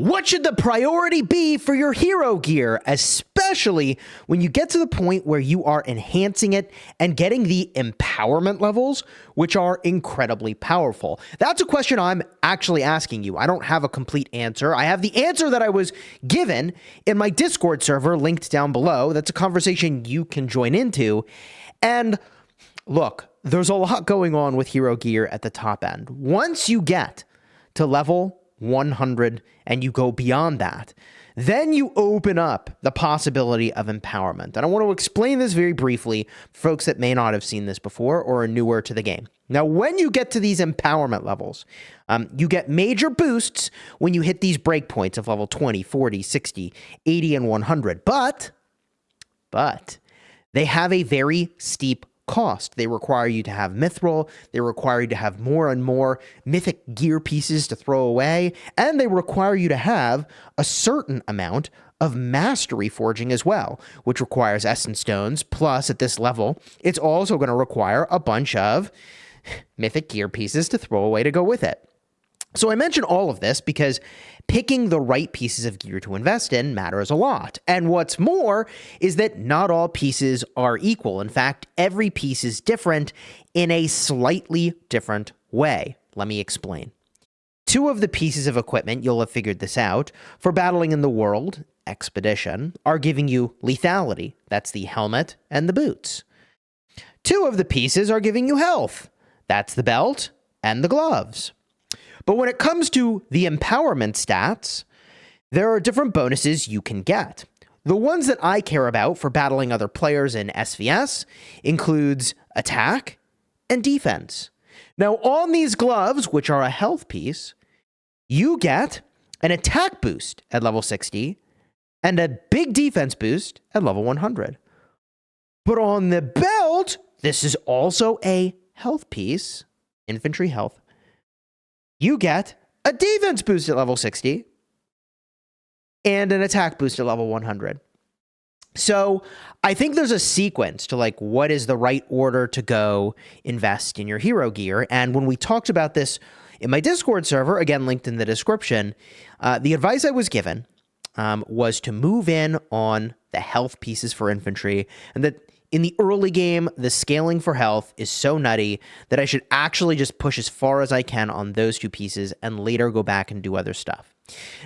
What should the priority be for your hero gear, especially when you get to the point where you are enhancing it and getting the empowerment levels, which are incredibly powerful? That's a question I'm actually asking you. I don't have a complete answer. I have the answer that I was given in my Discord server linked down below. That's a conversation you can join into. And look, there's a lot going on with hero gear at the top end. Once you get to level 100 and you go beyond that, then you open up the possibility of empowerment. And I want to explain this very briefly for folks that may not have seen this before or are newer to the game. Now, when you get to these empowerment levels, you get major boosts when you hit these breakpoints of level 20, 40, 60, 80, and 100. But they have a very steep cost. They require you to have mithril, they require you to have more and more mythic gear pieces to throw away, and they require you to have a certain amount of mastery forging as well, which requires essence stones. Plus, at this level, it's also going to require a bunch of mythic gear pieces to throw away to go with it. So I mention all of this because picking the right pieces of gear to invest in matters a lot. And what's more is that not all pieces are equal. In fact, every piece is different in a slightly different way. Let me explain. Two of the pieces of equipment, you'll have figured this out, for battling in the world, Expedition, are giving you lethality. That's the helmet and the boots. Two of the pieces are giving you health. That's the belt and the gloves. But when it comes to the empowerment stats, there are different bonuses you can get. The ones that I care about for battling other players in SVS includes attack and defense. Now, on these gloves, which are a health piece, you get an attack boost at level 60 and a big defense boost at level 100. But on the belt, this is also a health piece, infantry health. You get a defense boost at level 60 and an attack boost at level 100. So I think there's a sequence to like what is the right order to go invest in your hero gear. And when we talked about this in my Discord server, again, linked in the description, the advice I was given was to move in on the health pieces for infantry, and that in the early game, the scaling for health is so nutty that I should actually just push as far as I can on those two pieces and later go back and do other stuff.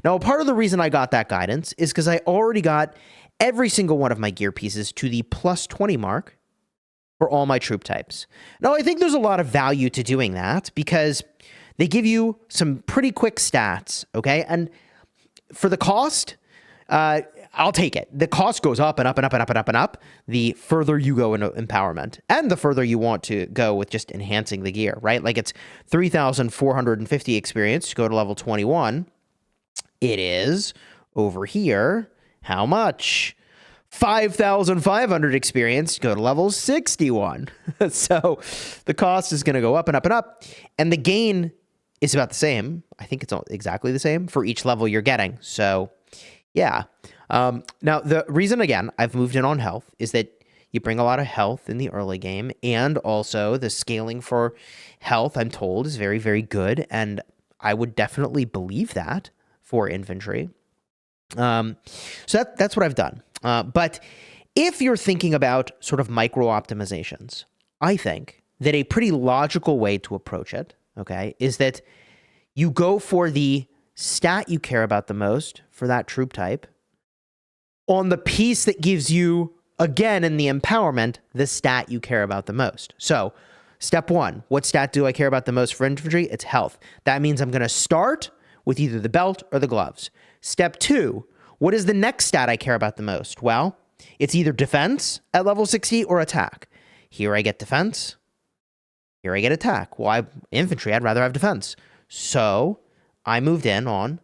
Now, part of the reason I got that guidance is because I already got every single one of my gear pieces to the plus 20 mark for all my troop types. Now, I think there's a lot of value to doing that because they give you some pretty quick stats, okay? And for the cost, I'll take it. The cost goes up and up and up and up and up and up the further you go into empowerment and the further you want to go with just enhancing the gear, right? Like it's 3,450 experience to go to level 21. It is over here. How much? 5,500 experience to go to level 61. So the cost is going to go up and up and up, and the gain is about the same. I think it's exactly the same for each level you're getting. So yeah. Now, the reason, again, I've moved in on health is that you bring a lot of health in the early game, and also the scaling for health, I'm told, is very, very good, and I would definitely believe that for infantry. So that's what I've done. But if you're thinking about sort of micro optimizations, I think that a pretty logical way to approach it, okay, is that you go for the stat you care about the most for that troop type on the piece that gives you, again, in the empowerment, the stat you care about the most. So, step one, what stat do I care about the most for infantry? It's health. That means I'm going to start with either the belt or the gloves. Step two, what is the next stat I care about the most? Well, it's either defense at level 60 or attack. Here I get defense. Here I get attack. Well, infantry, I'd rather have defense. So, I moved in on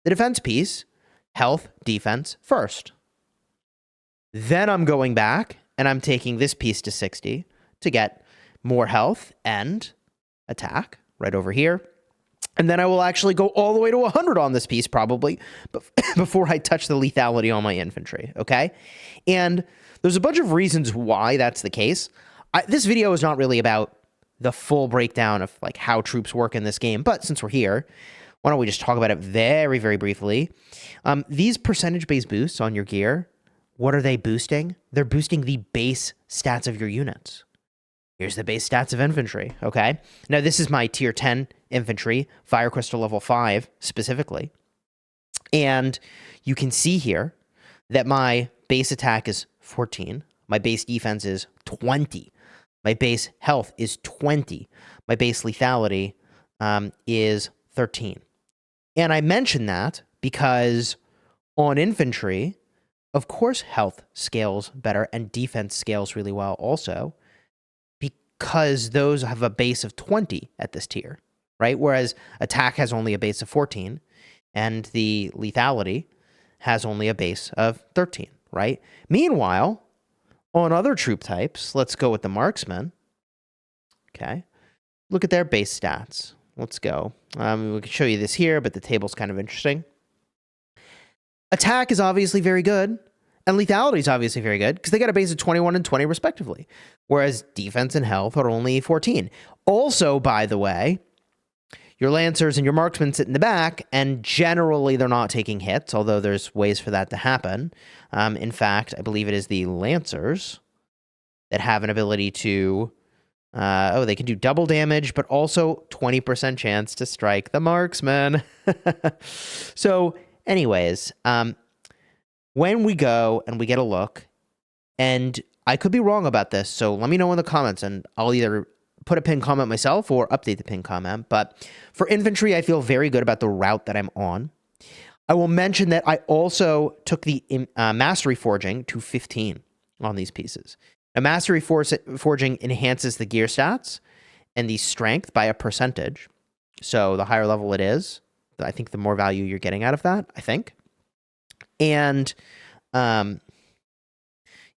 the defense piece, health, defense first. Then I'm going back and I'm taking this piece to 60 to get more health and attack right over here. And then I will actually go all the way to 100 on this piece probably before I touch the lethality on my infantry, okay? And there's a bunch of reasons why that's the case. This video is not really about the full breakdown of like how troops work in this game, but since we're here, why don't we just talk about it very, very briefly? These percentage-based boosts on your gear, what are they boosting? They're boosting the base stats of your units. Here's the base stats of infantry, okay? Now, this is my tier 10 infantry, Fire Crystal level 5 specifically. And you can see here that my base attack is 14. My base defense is 20. My base health is 20. My base lethality is 13. And I mention that because on infantry, of course, health scales better and defense scales really well also, because those have a base of 20 at this tier, right? Whereas attack has only a base of 14 and the lethality has only a base of 13, right? Meanwhile, on other troop types, let's go with the marksman. Okay. Look at their base stats. Let's go. We can show you this here, but the table's kind of interesting. Attack is obviously very good, and lethality is obviously very good because they got a base of 21 and 20 respectively, whereas defense and health are only 14. Also, by the way, your lancers and your marksmen sit in the back, and generally they're not taking hits, although there's ways for that to happen. In fact, I believe it is the lancers that have an ability to... they can do double damage, but also 20% chance to strike the marksman. So, anyways, when we go and we get a look, and I could be wrong about this, so let me know in the comments, and I'll either put a pinned comment myself or update the pinned comment. But for infantry, I feel very good about the route that I'm on. I will mention that I also took the mastery forging to 15 on these pieces. Now, mastery forging enhances the gear stats and the strength by a percentage. So the higher level it is, I think the more value you're getting out of that, I think. And I'm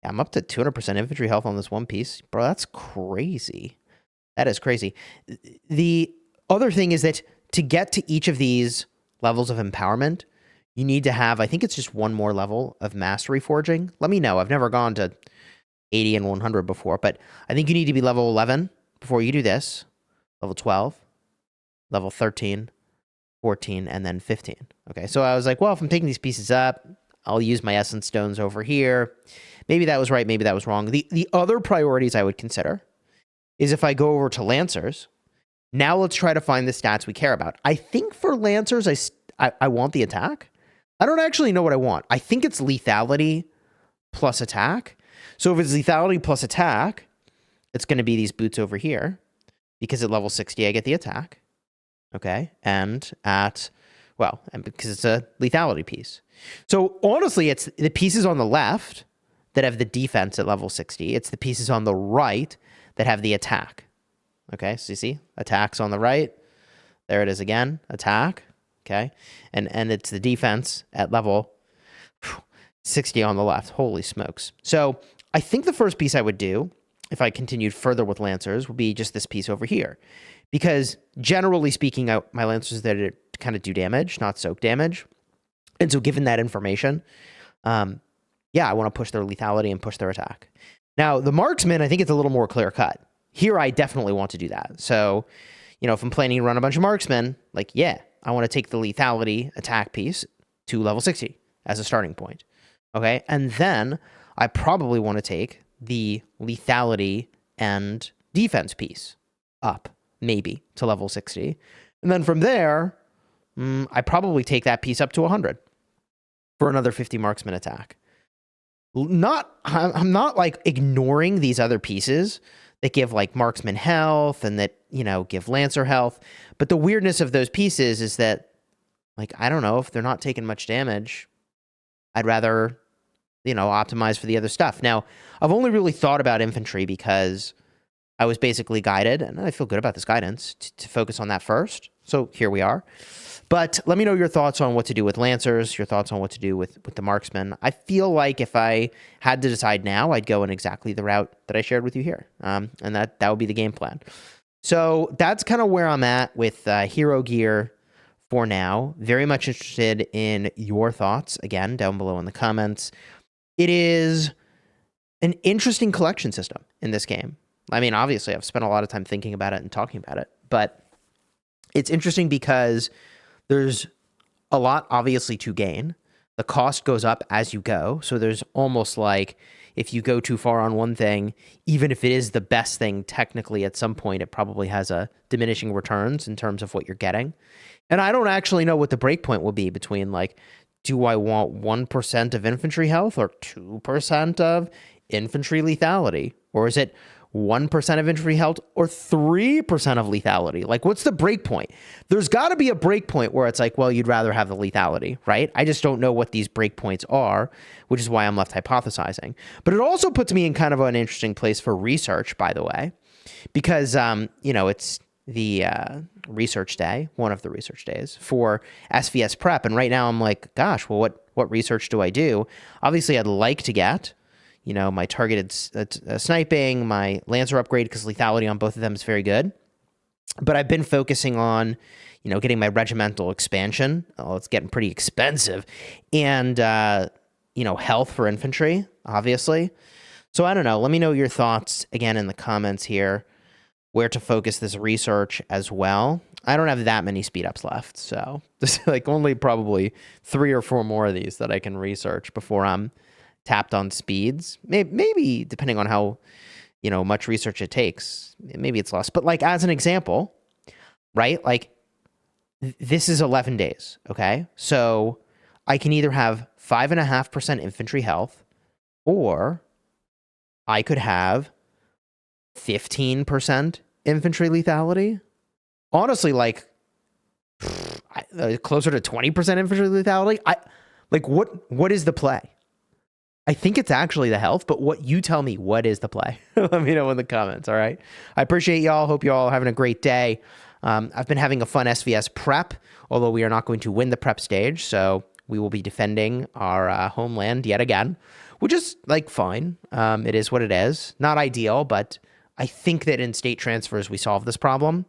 up to 200% infantry health on this one piece. Bro, that's crazy. That is crazy. The other thing is that to get to each of these levels of empowerment, you need to have, I think it's just one more level of mastery forging. Let me know. I've never gone to 80 and 100 before, but I think you need to be level 11 before you do this, level 12, level 13, 14, and then 15. Okay, so I was like, well, if I'm taking these pieces up, I'll use my essence stones over here. Maybe that was right, maybe that was wrong. The other priorities I would consider is if I go over to Lancers, now let's try to find the stats we care about. I think for Lancers, I want the attack. I don't actually know what I want. I think it's lethality plus attack. So if it's lethality plus attack, it's going to be these boots over here, because at level 60, I get the attack. Okay. And because it's a lethality piece. So honestly, it's the pieces on the left that have the defense at level 60. It's the pieces on the right that have the attack. Okay. So you see attacks on the right. There it is again. Attack. Okay. And it's the defense at level 60 on the left. Holy smokes. So I think the first piece I would do, if I continued further with Lancers, would be just this piece over here. Because generally speaking, my Lancers there to kind of do damage, not soak damage. And so given that information, I want to push their lethality and push their attack. Now, the marksman, I think it's a little more clear cut. Here, I definitely want to do that. So, if I'm planning to run a bunch of marksmen, I want to take the lethality attack piece to level 60 as a starting point. Okay, and then I probably want to take the lethality and defense piece up, maybe, to level 60. And then from there, I probably take that piece up to 100 for another 50 marksman attack. I'm not like ignoring these other pieces that give like marksman health and that, give lancer health. But the weirdness of those pieces is that, I don't know, if they're not taking much damage, I'd rather, optimize for the other stuff. Now, I've only really thought about infantry because I was basically guided, and I feel good about this guidance, to focus on that first. So here we are. But let me know your thoughts on what to do with Lancers, your thoughts on what to do with the Marksmen. I feel like if I had to decide now, I'd go in exactly the route that I shared with you here. And that would be the game plan. So that's kind of where I'm at with hero gear for now. Very much interested in your thoughts, again, down below in the comments. It is an interesting collection system in this game. I mean, obviously, I've spent a lot of time thinking about it and talking about it, but it's interesting because There's a lot, obviously, to gain. The cost goes up as you go. So there's almost like if you go too far on one thing, even if it is the best thing, technically at some point, it probably has a diminishing returns in terms of what you're getting. And I don't actually know what the breakpoint will be between like, do I want 1% of infantry health or 2% of infantry lethality? Or is it 1% of infantry health or 3% of lethality? Like, what's the breakpoint? There's got to be a breakpoint where it's like, well, you'd rather have the lethality, right? I just don't know what these breakpoints are, which is why I'm left hypothesizing. But it also puts me in kind of an interesting place for research, by the way, because, it's the research day, one of the research days for SVS prep. And right now I'm like, gosh, well, what research do I do? Obviously, I'd like to get my targeted sniping, my Lancer upgrade, because lethality on both of them is very good. But I've been focusing on, getting my regimental expansion. Oh, it's getting pretty expensive. And, health for infantry, obviously. So I don't know. Let me know your thoughts again in the comments here, where to focus this research as well. I don't have that many speed ups left. So there's like only probably 3 or 4 more of these that I can research before I'm tapped on speeds. Maybe depending on how, much research it takes, maybe it's less. But like as an example, right? Like this is 11 days. Okay. So I can either have 5.5% infantry health, or I could have 15% infantry lethality. Honestly, like closer to 20% infantry lethality. What is the play? I think it's actually the health, but what you tell me, what is the play? Let me know in the comments, all right? I appreciate y'all. Hope y'all are having a great day. I've been having a fun SVS prep, although we are not going to win the prep stage, so we will be defending our homeland yet again, which is, like, fine. It is what it is. Not ideal, but I think that in state transfers we solve this problem,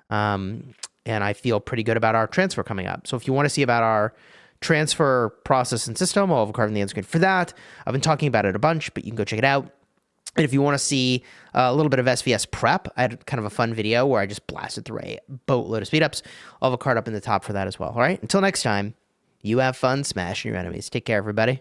and I feel pretty good about our transfer coming up. So if you want to see about our transfer process and system, I'll have a card in the end screen for that. I've been talking about it a bunch, but you can go check it out. And if you want to see a little bit of SVS prep, I had kind of a fun video where I just blasted through a boatload of speed ups. I'll have a card up in the top for that as well. All right. Until next time, you have fun smashing your enemies. Take care, everybody.